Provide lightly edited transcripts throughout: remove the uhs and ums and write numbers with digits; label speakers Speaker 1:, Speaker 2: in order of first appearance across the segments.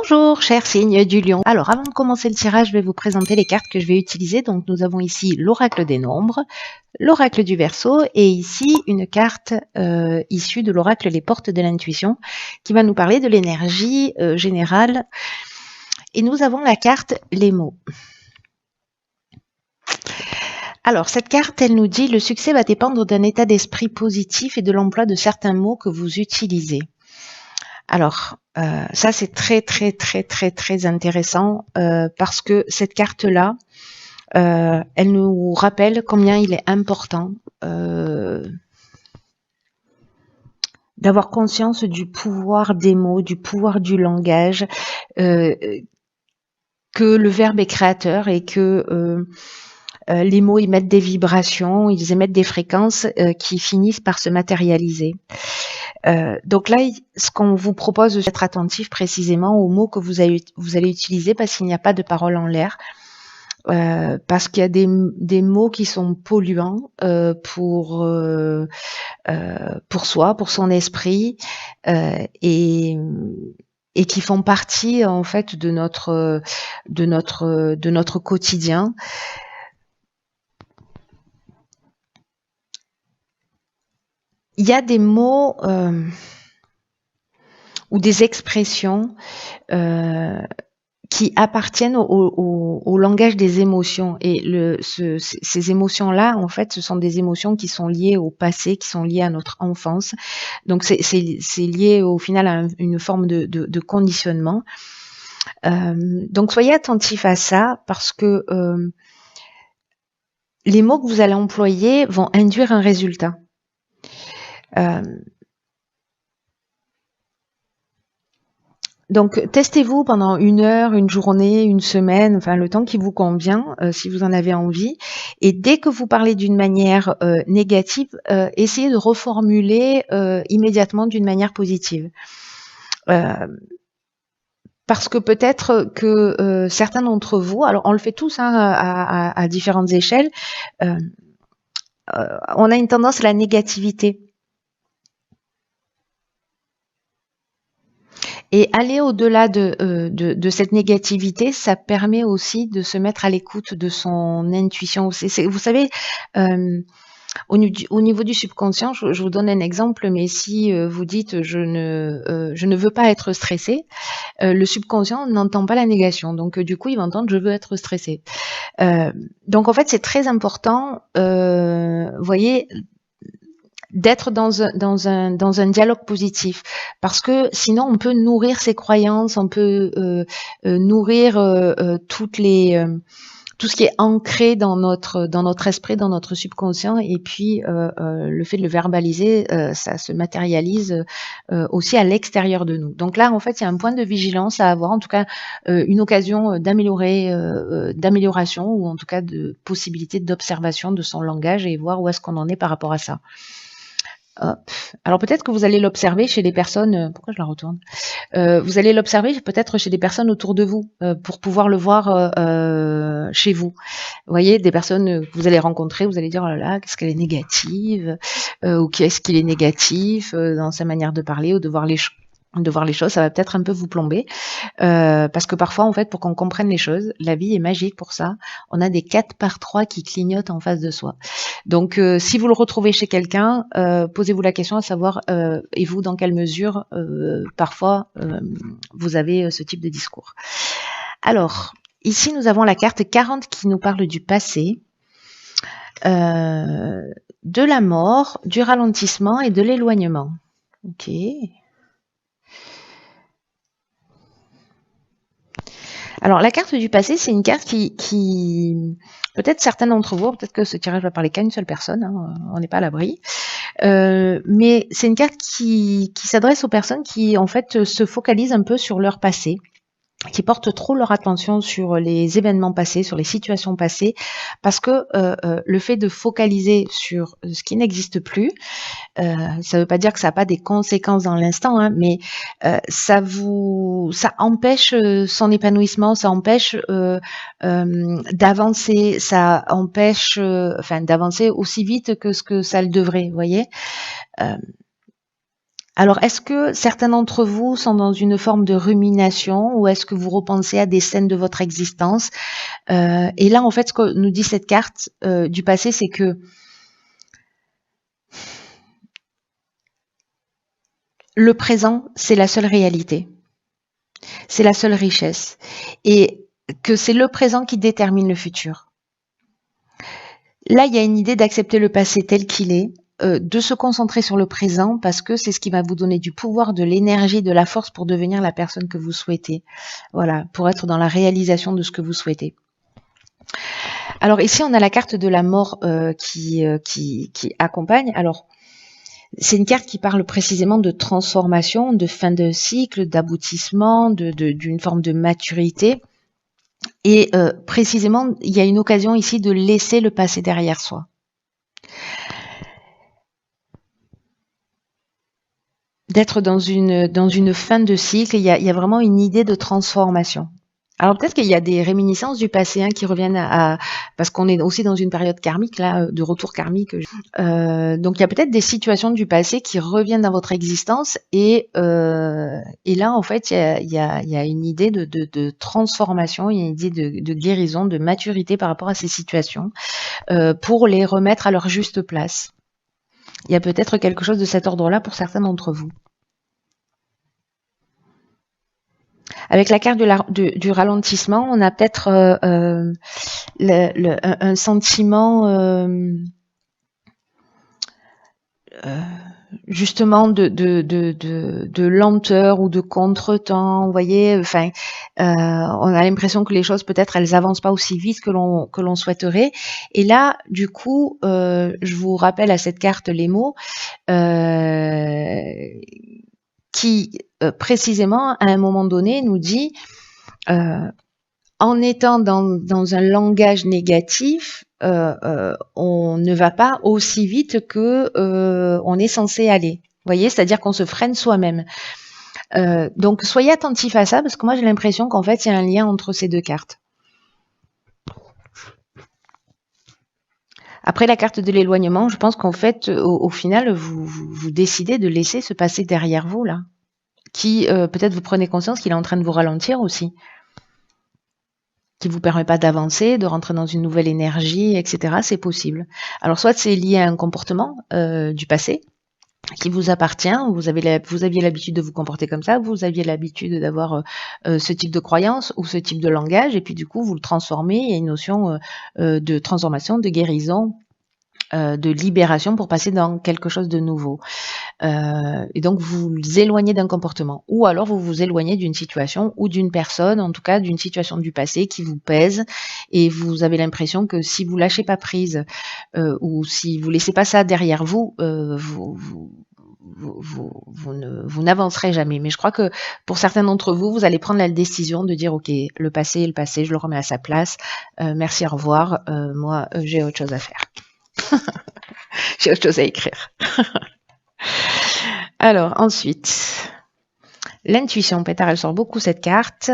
Speaker 1: Bonjour, cher signe du lion. Alors, avant de commencer le tirage, je vais vous présenter les cartes que je vais utiliser. Donc, nous avons ici l'oracle des nombres, l'oracle du Verseau et ici une carte issue de l'oracle les portes de l'intuition qui va nous parler de l'énergie générale. Et nous avons la carte les mots. Alors, cette carte, elle nous dit « Le succès va dépendre d'un état d'esprit positif et de l'emploi de certains mots que vous utilisez ». Alors, ça c'est très intéressant parce que cette carte-là, elle nous rappelle combien il est important d'avoir conscience du pouvoir des mots, du pouvoir du langage, que le verbe est créateur et que les mots émettent des vibrations, ils émettent des fréquences qui finissent par se matérialiser. Donc là, ce qu'on vous propose, c'est d'être attentif précisément aux mots que vous allez utiliser parce qu'il n'y a pas de parole en l'air. Parce qu'il y a des mots qui sont polluants pour soi, pour son esprit et qui font partie en fait de notre quotidien. Il y a des mots ou des expressions qui appartiennent au langage des émotions. Et ces émotions-là, en fait, ce sont des émotions qui sont liées au passé, qui sont liées à notre enfance. Donc, c'est lié au final à une forme de conditionnement. Donc, soyez attentifs à ça parce que les mots que vous allez employer vont induire un résultat. Donc, testez-vous pendant 1 heure, une journée, une semaine, enfin le temps qui vous convient, si vous en avez envie. Et dès que vous parlez d'une manière négative, essayez de reformuler immédiatement d'une manière positive. Parce que peut-être que certains d'entre vous, alors on le fait tous hein, à différentes échelles, on a une tendance à la négativité. Et aller au-delà de cette négativité, ça permet aussi de se mettre à l'écoute de son intuition. Vous savez, au niveau du subconscient, je vous donne un exemple, mais si vous dites je ne veux pas être stressé, le subconscient n'entend pas la négation. Donc du coup, il va entendre je veux être stressé. Donc en fait, c'est très important, vous voyez, d'être dans un dialogue positif parce que sinon on peut nourrir ses croyances, on peut nourrir tout ce qui est ancré dans notre esprit, dans notre subconscient et puis le fait de le verbaliser, ça se matérialise aussi à l'extérieur de nous. Donc là en fait il y a un point de vigilance à avoir, en tout cas une occasion d'amélioration ou en tout cas de possibilité d'observation de son langage et voir où est-ce qu'on en est par rapport à ça. Hop. Alors peut-être que vous allez l'observer chez des personnes, pourquoi je la retourne, vous allez l'observer peut-être chez des personnes autour de vous pour pouvoir le voir chez vous. Vous voyez, des personnes que vous allez rencontrer, vous allez dire oh là là, qu'est-ce qu'elle est négative ou qu'est-ce qu'il est négatif dans sa manière de parler ou de voir les choses, ça va peut-être un peu vous plomber parce que parfois en fait pour qu'on comprenne les choses, la vie est magique pour ça, on a des 4x3 qui clignotent en face de soi. Donc si vous le retrouvez chez quelqu'un, posez-vous la question à savoir et vous dans quelle mesure parfois vous avez ce type de discours. Alors ici nous avons la carte 40 qui nous parle du passé, de la mort, du ralentissement et de l'éloignement. Ok. Alors, la carte du passé, c'est une carte qui peut-être certains d'entre vous, peut-être que ce tirage va parler qu'à une seule personne, hein, on n'est pas à l'abri, mais c'est une carte qui s'adresse aux personnes qui, en fait, se focalisent un peu sur leur passé, qui portent trop leur attention sur les événements passés, sur les situations passées, parce que le fait de focaliser sur ce qui n'existe plus, ça ne veut pas dire que ça n'a pas des conséquences dans l'instant, hein, mais ça empêche son épanouissement, ça empêche d'avancer, ça empêche d'avancer aussi vite que ce que ça le devrait, vous voyez. Alors, est-ce que certains d'entre vous sont dans une forme de rumination ou est-ce que vous repensez à des scènes de votre existence? Et là, en fait, ce que nous dit cette carte du passé, c'est que le présent, c'est la seule réalité. C'est la seule richesse. Et que c'est le présent qui détermine le futur. Là, il y a une idée d'accepter le passé tel qu'il est, de se concentrer sur le présent parce que c'est ce qui va vous donner du pouvoir, de l'énergie, de la force pour devenir la personne que vous souhaitez. Voilà, pour être dans la réalisation de ce que vous souhaitez. Alors ici, on a la carte de la mort qui accompagne. Alors, c'est une carte qui parle précisément de transformation, de fin de cycle, d'aboutissement, d'une forme de maturité. Et précisément, il y a une occasion ici de laisser le passé derrière soi. D'être dans une fin de cycle, il y a vraiment une idée de transformation. Alors peut-être qu'il y a des réminiscences du passé qui reviennent parce qu'on est aussi dans une période karmique là, de retour karmique. Donc il y a peut-être des situations du passé qui reviennent dans votre existence et là en fait il y a une idée de transformation, il y a une idée de guérison, de maturité par rapport à ces situations pour les remettre à leur juste place. Il y a peut-être quelque chose de cet ordre-là pour certains d'entre vous. Avec la carte du ralentissement, on a peut-être un sentiment justement de lenteur ou de contretemps. Vous voyez, enfin, on a l'impression que les choses peut-être elles avancent pas aussi vite que l'on souhaiterait. Et là, du coup, je vous rappelle à cette carte les mots qui précisément à un moment donné nous dit en étant dans un langage négatif, on ne va pas aussi vite que on est censé aller. Vous voyez, c'est-à-dire qu'on se freine soi-même. Donc soyez attentifs à ça parce que moi j'ai l'impression qu'en fait il y a un lien entre ces deux cartes. Après la carte de l'éloignement, je pense qu'en fait au final vous décidez de laisser se passer derrière vous là, qui peut-être vous prenez conscience qu'il est en train de vous ralentir aussi, qui vous permet pas d'avancer, de rentrer dans une nouvelle énergie, etc. C'est possible. Alors soit c'est lié à un comportement du passé qui vous appartient, vous aviez l'habitude de vous comporter comme ça, vous aviez l'habitude d'avoir ce type de croyance ou ce type de langage, et puis du coup vous le transformez, il y a une notion de transformation, de guérison, de libération pour passer dans quelque chose de nouveau. Et donc vous vous éloignez d'un comportement ou alors vous vous éloignez d'une situation ou d'une personne, en tout cas d'une situation du passé qui vous pèse et vous avez l'impression que si vous lâchez pas prise ou si vous laissez pas ça derrière vous, vous n'avancerez jamais. Mais je crois que pour certains d'entre vous, vous allez prendre la décision de dire ok, le passé, je le remets à sa place, merci, au revoir, moi j'ai autre chose à faire. J'ai autre chose à écrire. Alors, ensuite, l'intuition. Pétard, elle sort beaucoup cette carte.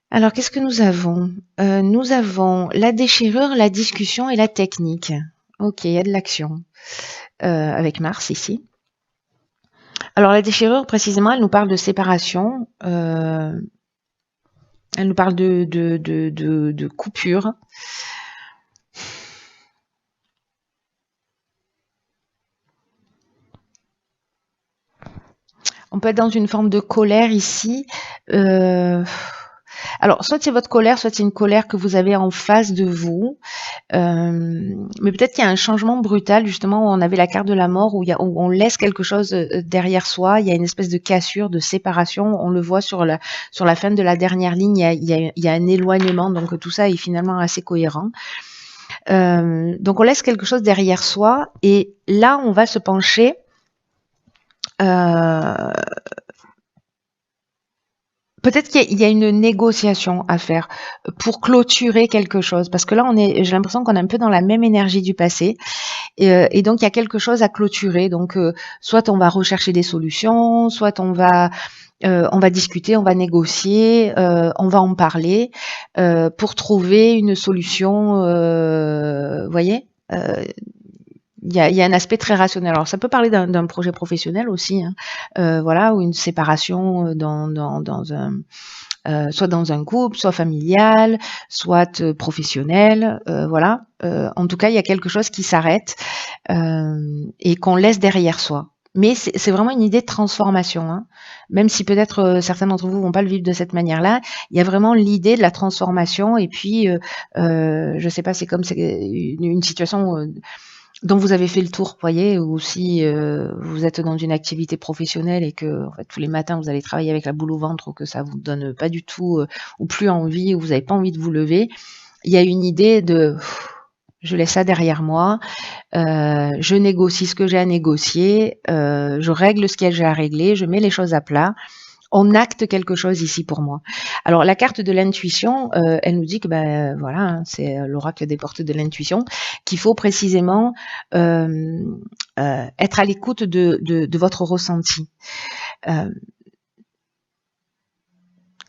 Speaker 1: Alors, qu'est-ce que nous avons nous avons la déchirure, la discussion et la technique. Ok, il y a de l'action. Avec Mars ici. Alors, la déchirure, précisément, elle nous parle de séparation. Elle nous parle de coupure. On peut être dans une forme de colère ici. Alors, soit c'est votre colère, soit c'est une colère que vous avez en face de vous. Mais peut-être qu'il y a un changement brutal, justement, où on avait la carte de la mort, où on laisse quelque chose derrière soi. Il y a une espèce de cassure, de séparation. On le voit sur la fin de la dernière ligne, il y a un éloignement. Donc, tout ça est finalement assez cohérent. Donc, on laisse quelque chose derrière soi. Et là, on va se pencher peut-être qu'il y a une négociation à faire pour clôturer quelque chose, parce que là j'ai l'impression qu'on est un peu dans la même énergie du passé, et donc il y a quelque chose à clôturer. Donc soit on va rechercher des solutions, soit on va discuter, on va négocier, on va en parler pour trouver une solution. Voyez. Il il y a un aspect très rationnel. Alors, ça peut parler d'un projet professionnel aussi, hein, voilà, ou une séparation dans un soit dans un couple, soit familial, soit professionnel, voilà. En tout cas, il y a quelque chose qui s'arrête et qu'on laisse derrière soi. Mais c'est vraiment une idée de transformation, hein. Même si peut-être certains d'entre vous vont pas le vivre de cette manière-là, il y a vraiment l'idée de la transformation. Et puis, je sais pas, c'est comme une situation dont vous avez fait le tour, voyez, ou si vous êtes dans une activité professionnelle et que en fait, tous les matins vous allez travailler avec la boule au ventre ou que ça vous donne pas du tout ou plus envie ou vous n'avez pas envie de vous lever, il y a une idée de je laisse ça derrière moi, je négocie ce que j'ai à négocier, je règle ce qu'il y a j'ai à régler, je mets les choses à plat. On acte quelque chose ici pour moi. Alors la carte de l'intuition, elle nous dit que voilà, hein, c'est l'oracle des portes de l'intuition, qu'il faut précisément être à l'écoute de votre ressenti.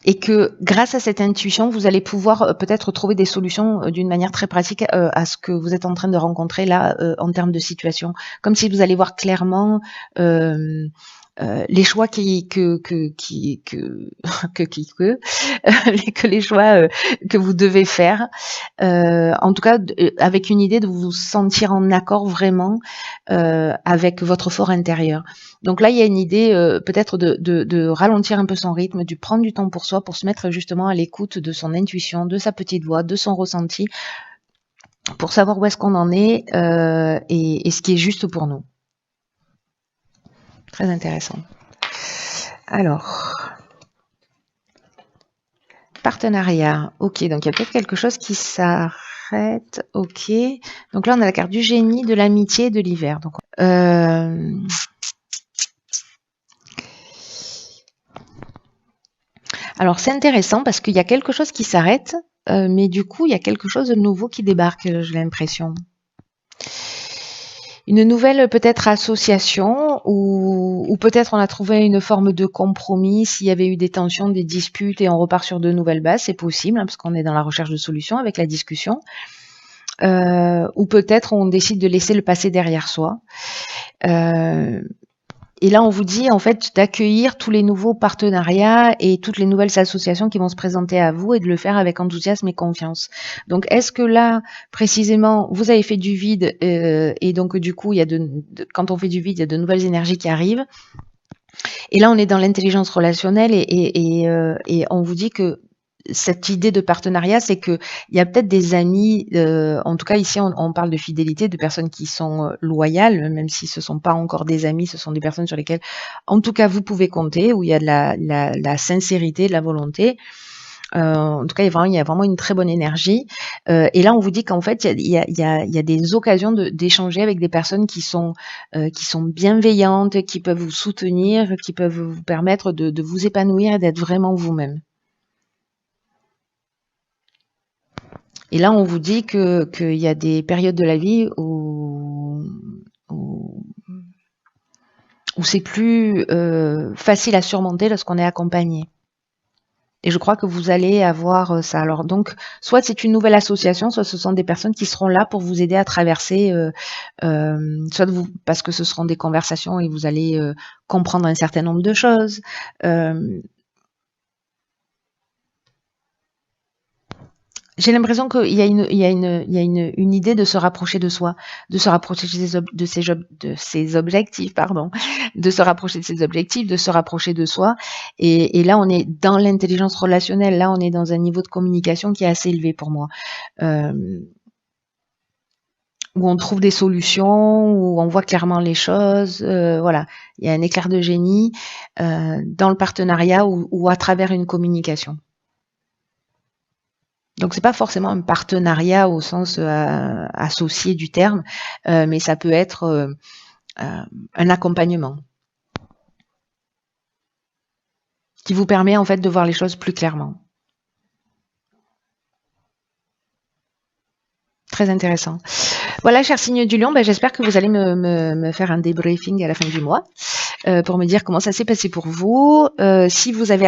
Speaker 1: Et que grâce à cette intuition, vous allez pouvoir peut-être trouver des solutions d'une manière très pratique à ce que vous êtes en train de rencontrer là en termes de situation. Comme si vous allez voir clairement les choix que les choix que vous devez faire, en tout cas avec une idée de vous sentir en accord vraiment avec votre fort intérieur. Donc là, il y a une idée peut-être de ralentir un peu son rythme, de prendre du temps pour soi, pour se mettre justement à l'écoute de son intuition, de sa petite voix, de son ressenti, pour savoir où est-ce qu'on en est et ce qui est juste pour nous. Très intéressant. Alors, partenariat. Ok, donc il y a peut-être quelque chose qui s'arrête. Ok. Donc là, on a la carte du génie, de l'amitié et de l'hiver. Donc, alors, c'est intéressant parce qu'il y a quelque chose qui s'arrête, mais du coup, il y a quelque chose de nouveau qui débarque, j'ai l'impression. Une nouvelle peut-être association ou peut-être on a trouvé une forme de compromis s'il y avait eu des tensions, des disputes et on repart sur de nouvelles bases, c'est possible hein, parce qu'on est dans la recherche de solutions avec la discussion. Ou peut-être on décide de laisser le passé derrière soi. Et là, on vous dit en fait d'accueillir tous les nouveaux partenariats et toutes les nouvelles associations qui vont se présenter à vous et de le faire avec enthousiasme et confiance. Donc, est-ce que là, précisément, vous avez fait du vide et donc du coup, il y a quand on fait du vide, il y a de nouvelles énergies qui arrivent. Et là, on est dans l'intelligence relationnelle et on vous dit que cette idée de partenariat, c'est que il y a peut-être des amis, en tout cas ici on parle de fidélité, de personnes qui sont loyales, même si ce sont pas encore des amis, ce sont des personnes sur lesquelles, en tout cas, vous pouvez compter, où il y a de la sincérité, de la volonté. En tout cas, il y a vraiment une très bonne énergie. Et là, on vous dit qu'en fait, il y a des occasions d'échanger avec des personnes qui sont bienveillantes, qui peuvent vous soutenir, qui peuvent vous permettre de vous épanouir et d'être vraiment vous-même. Et là, on vous dit qu'il y a des périodes de la vie où c'est plus facile à surmonter lorsqu'on est accompagné. Et je crois que vous allez avoir ça. Alors donc, soit c'est une nouvelle association, soit ce sont des personnes qui seront là pour vous aider à traverser, soit parce que ce seront des conversations et vous allez comprendre un certain nombre de choses. J'ai l'impression qu'il y a une idée de se rapprocher de soi, de se rapprocher de ses objectifs, pardon, de se rapprocher de ses objectifs, de se rapprocher de soi. Et là, on est dans l'intelligence relationnelle. Là, on est dans un niveau de communication qui est assez élevé pour moi. Où on trouve des solutions, où on voit clairement les choses. Voilà, il y a un éclair de génie dans le partenariat ou à travers une communication. Donc c'est pas forcément un partenariat au sens associé du terme, mais ça peut être un accompagnement qui vous permet en fait de voir les choses plus clairement. Très intéressant. Voilà, cher signe du lion, j'espère que vous allez me faire un débriefing à la fin du mois. pour me dire comment ça s'est passé pour vous, si vous avez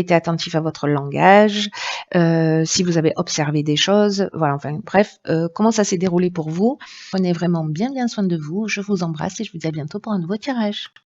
Speaker 1: été attentif à votre langage, si vous avez observé des choses, voilà, enfin bref, comment ça s'est déroulé pour vous. Prenez vraiment bien soin de vous. Je vous embrasse et je vous dis à bientôt pour un nouveau tirage.